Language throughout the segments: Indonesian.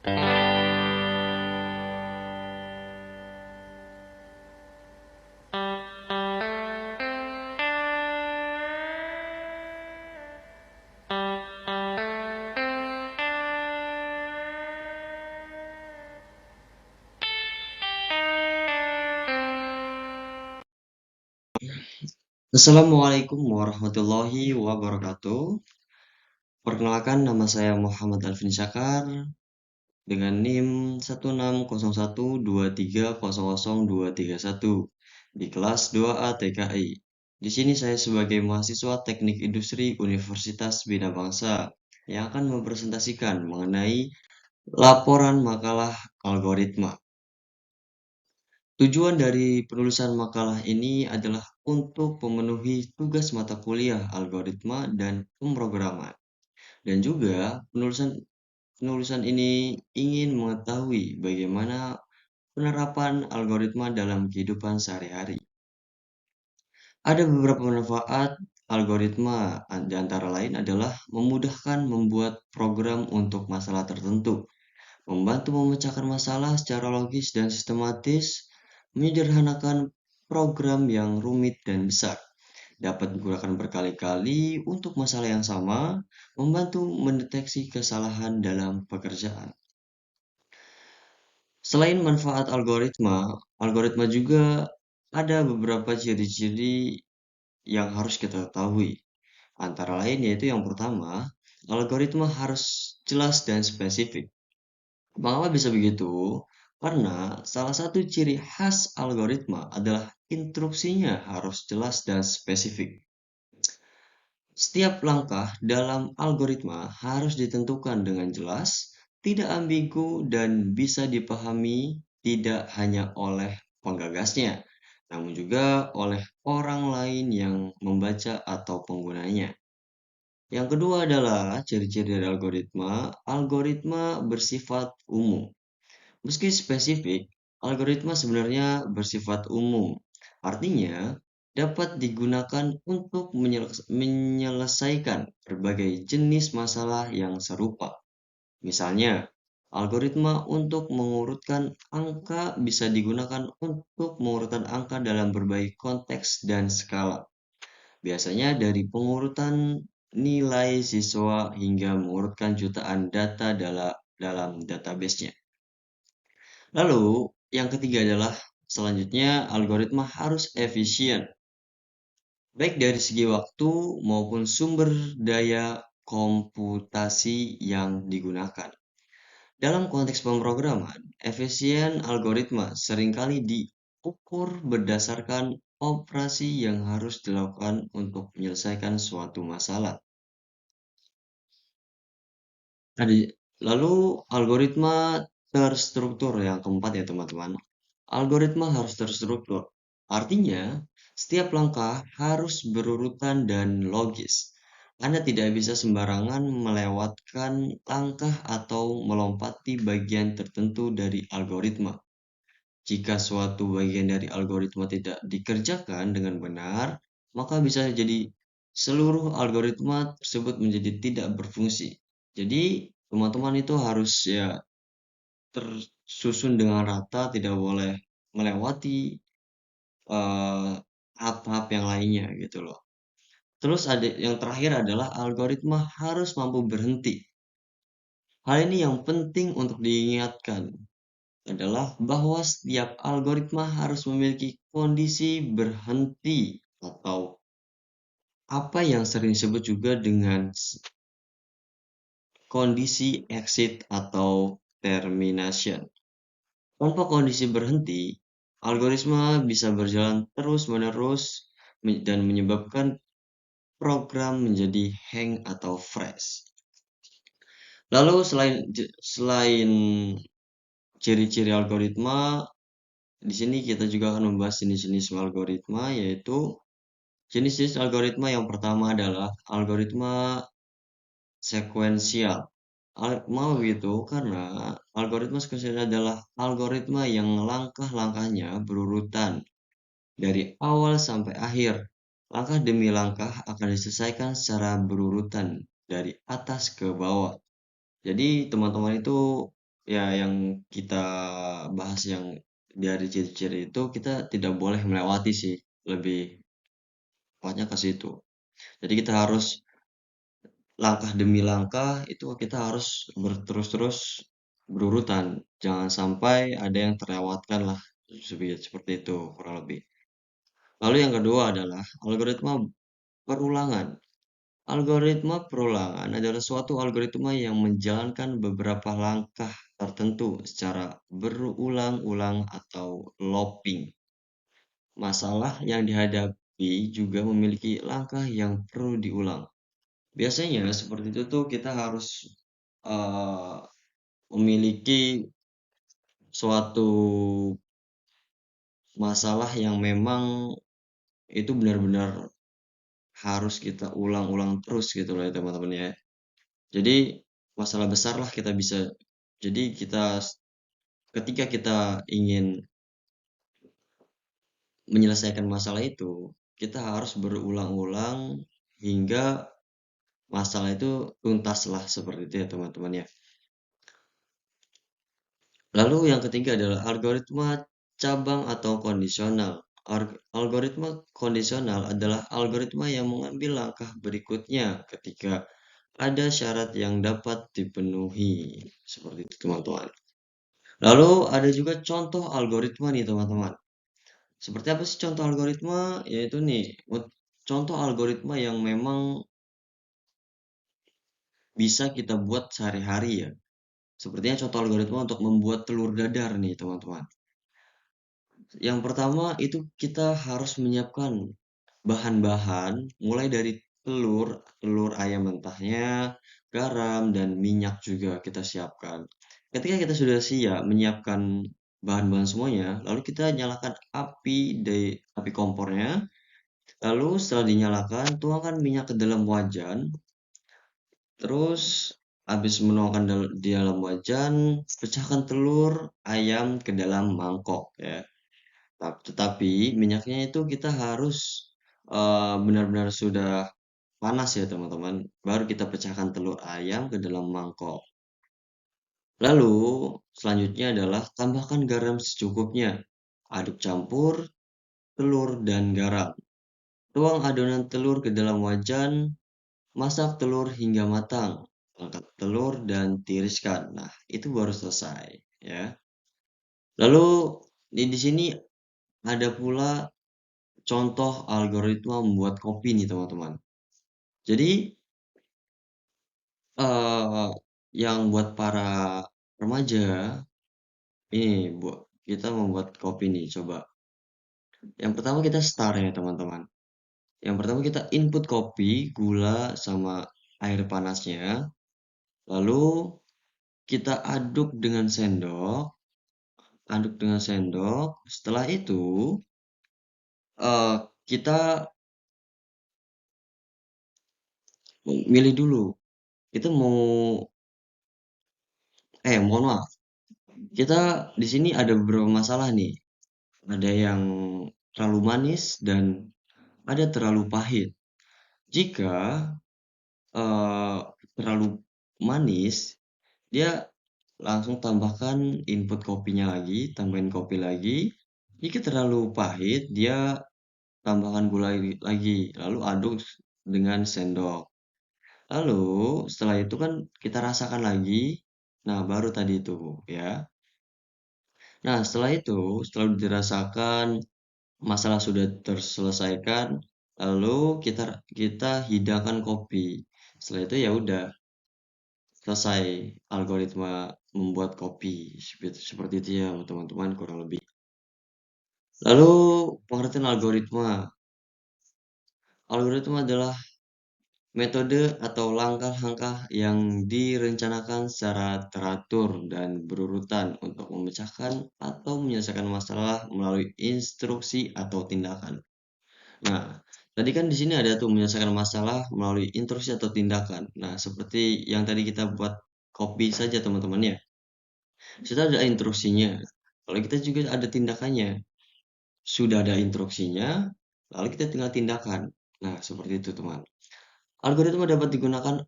Assalamualaikum warahmatullahi wabarakatuh. Perkenalkan, nama saya Muhammad Alvin Syakar dengan NIM 160123000231 di kelas 2A TKI. Di sini saya sebagai mahasiswa Teknik Industri Universitas Bina Bangsa yang akan mempresentasikan mengenai laporan makalah algoritma. Tujuan dari penulisan makalah ini adalah untuk memenuhi tugas mata kuliah algoritma dan pemrograman. Dan juga penulisan ini ingin mengetahui bagaimana penerapan algoritma dalam kehidupan sehari-hari. Ada beberapa manfaat algoritma, di antara lain adalah memudahkan membuat program untuk masalah tertentu, membantu memecahkan masalah secara logis dan sistematis, menyederhanakan program yang rumit dan besar, dapat digunakan berkali-kali untuk masalah yang sama, membantu mendeteksi kesalahan dalam pekerjaan. Selain manfaat algoritma, algoritma juga ada beberapa ciri-ciri yang harus kita ketahui. Antara lain yaitu yang pertama, algoritma harus jelas dan spesifik. Mengapa bisa begitu? Karena salah satu ciri khas algoritma adalah instruksinya harus jelas dan spesifik. Setiap langkah dalam algoritma harus ditentukan dengan jelas, tidak ambigu, dan bisa dipahami tidak hanya oleh penggagasnya, namun juga oleh orang lain yang membaca atau penggunanya. Yang kedua adalah ciri-ciri dari algoritma. Algoritma bersifat umum. Meski spesifik, algoritma sebenarnya bersifat umum. Artinya, dapat digunakan untuk menyelesaikan berbagai jenis masalah yang serupa. Misalnya, algoritma untuk mengurutkan angka bisa digunakan untuk mengurutkan angka dalam berbagai konteks dan skala. Biasanya dari pengurutan nilai siswa hingga mengurutkan jutaan data dalam database-nya. Lalu, yang ketiga adalah selanjutnya algoritma harus efisien, baik dari segi waktu maupun sumber daya komputasi yang digunakan. Dalam konteks pemrograman, efisien algoritma seringkali diukur berdasarkan operasi yang harus dilakukan untuk menyelesaikan suatu masalah. Lalu, algoritma terstruktur yang keempat ya teman-teman. Algoritma harus terstruktur. Artinya, setiap langkah harus berurutan dan logis. Anda tidak bisa sembarangan melewatkan langkah atau melompati bagian tertentu dari algoritma. Jika suatu bagian dari algoritma tidak dikerjakan dengan benar, maka bisa jadi seluruh algoritma tersebut menjadi tidak berfungsi. Jadi, teman-teman itu harus ya tersusun dengan rata, tidak boleh melewati tahap-tahap yang lainnya gitu loh. Terus ada yang terakhir adalah algoritma harus mampu berhenti. Hal ini yang penting untuk diingatkan adalah bahwa setiap algoritma harus memiliki kondisi berhenti atau apa yang sering disebut juga dengan kondisi exit atau termination. Tanpa kondisi berhenti, algoritma bisa berjalan terus-menerus dan menyebabkan program menjadi hang atau freeze. Lalu selain ciri-ciri algoritma, di sini kita juga akan membahas jenis-jenis algoritma, yaitu jenis-jenis algoritma yang pertama adalah algoritma sekuensial. Mau begitu karena algoritma sekuensial adalah algoritma yang langkah-langkahnya berurutan dari awal sampai akhir. Langkah demi langkah akan diselesaikan secara berurutan dari atas ke bawah. Jadi teman-teman itu ya yang kita bahas yang dari ciri-ciri itu kita tidak boleh melewati sih, lebih tepatnya ke situ. Jadi kita harus langkah demi langkah itu kita harus berterus-terus berurutan. Jangan sampai ada yang terlewatkan lah, seperti itu kurang lebih. Lalu yang kedua adalah algoritma perulangan. Algoritma perulangan adalah suatu algoritma yang menjalankan beberapa langkah tertentu secara berulang-ulang atau looping. Masalah yang dihadapi juga memiliki langkah yang perlu diulang. Biasanya seperti itu tuh kita harus eh, memiliki suatu masalah yang memang itu benar-benar harus kita ulang-ulang terus gitu loh ya teman-teman ya. Jadi masalah besar lah kita bisa. Jadi ketika kita ingin menyelesaikan masalah itu, kita harus berulang-ulang hingga masalah itu tuntas lah seperti itu ya teman-teman ya. Lalu yang ketiga adalah algoritma cabang atau kondisional. Algoritma kondisional adalah algoritma yang mengambil langkah berikutnya ketika ada syarat yang dapat dipenuhi. Seperti itu teman-teman. Lalu ada juga contoh algoritma nih teman-teman. Seperti apa sih contoh algoritma? Yaitu nih, contoh algoritma yang memang bisa kita buat sehari-hari ya. Sepertinya contoh algoritma untuk membuat telur dadar nih teman-teman. Yang pertama itu kita harus menyiapkan bahan-bahan mulai dari telur, telur ayam mentahnya, garam, dan minyak juga kita siapkan. Ketika kita sudah siap menyiapkan bahan-bahan semuanya, lalu kita nyalakan api kompornya. Lalu setelah dinyalakan, tuangkan minyak ke dalam wajan. Terus habis menuangkan di dalam wajan, pecahkan telur ayam ke dalam mangkok ya. Tetapi minyaknya itu kita harus benar-benar sudah panas ya teman-teman. Baru kita pecahkan telur ayam ke dalam mangkok. Lalu selanjutnya adalah tambahkan garam secukupnya. Aduk campur telur dan garam. Tuang adonan telur ke dalam wajan. Masak telur hingga matang. Angkat telur dan tiriskan. Nah, itu baru selesai ya. Lalu di sini ada pula contoh algoritma membuat kopi nih teman-teman. Jadi eh, yang buat para remaja ini buat kita membuat kopi nih coba. Yang pertama kita start ya teman-teman. Yang pertama kita input kopi, gula sama air panasnya. Lalu kita aduk dengan sendok. Setelah itu kita milih dulu. Kita mau mohon maaf. Kita di sini ada beberapa masalah nih. Ada yang terlalu manis dan ada terlalu pahit. Jika eh, terlalu manis, dia langsung tambahkan input kopinya lagi, tambahin kopi lagi. Jika terlalu pahit, dia tambahkan gula lagi, lalu aduk dengan sendok. Lalu setelah itu kan kita rasakan lagi. Nah, baru tadi itu ya. Nah, setelah dirasakan masalah sudah terselesaikan, lalu kita kita hidangkan kopi. Setelah itu ya udah selesai algoritma membuat kopi. Seperti itu ya teman-teman kurang lebih. Lalu pengertian algoritma. Algoritma adalah metode atau langkah-langkah yang direncanakan secara teratur dan berurutan untuk memecahkan atau menyelesaikan masalah melalui instruksi atau tindakan. Nah, tadi kan di sini ada tuh menyelesaikan masalah melalui instruksi atau tindakan. Nah, seperti yang tadi kita buat kopi saja teman-teman ya. Kita ada instruksinya. Kalau kita juga ada tindakannya. Sudah ada instruksinya, lalu kita tinggal tindakan. Nah, seperti itu teman. Algoritma dapat digunakan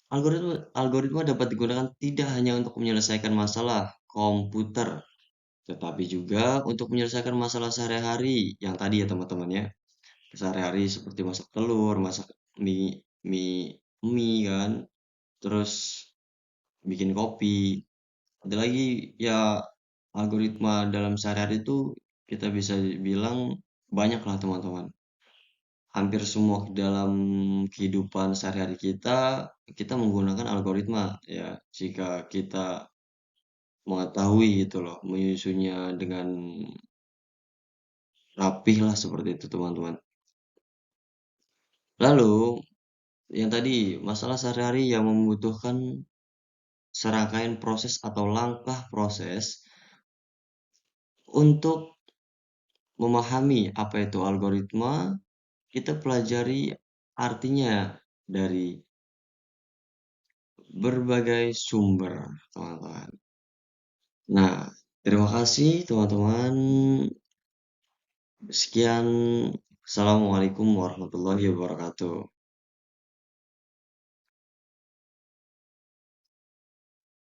Algoritma dapat digunakan tidak hanya untuk menyelesaikan masalah komputer, tetapi juga untuk menyelesaikan masalah sehari-hari yang tadi ya teman-teman ya. Sehari-hari seperti masak telur, masak mie, mie kan, terus bikin kopi. Ada lagi ya algoritma dalam sehari-hari itu kita bisa bilang banyak lah teman-teman. Hampir semua dalam kehidupan sehari-hari kita, kita menggunakan algoritma ya. Jika kita mengetahui gitu loh, menyusunnya dengan rapih lah seperti itu teman-teman. Lalu, yang tadi, masalah sehari-hari yang membutuhkan serangkaian proses atau langkah proses untuk memahami apa itu algoritma, kita pelajari artinya dari berbagai sumber, teman-teman. Nah, terima kasih teman-teman. Sekian, Assalamualaikum warahmatullahi wabarakatuh.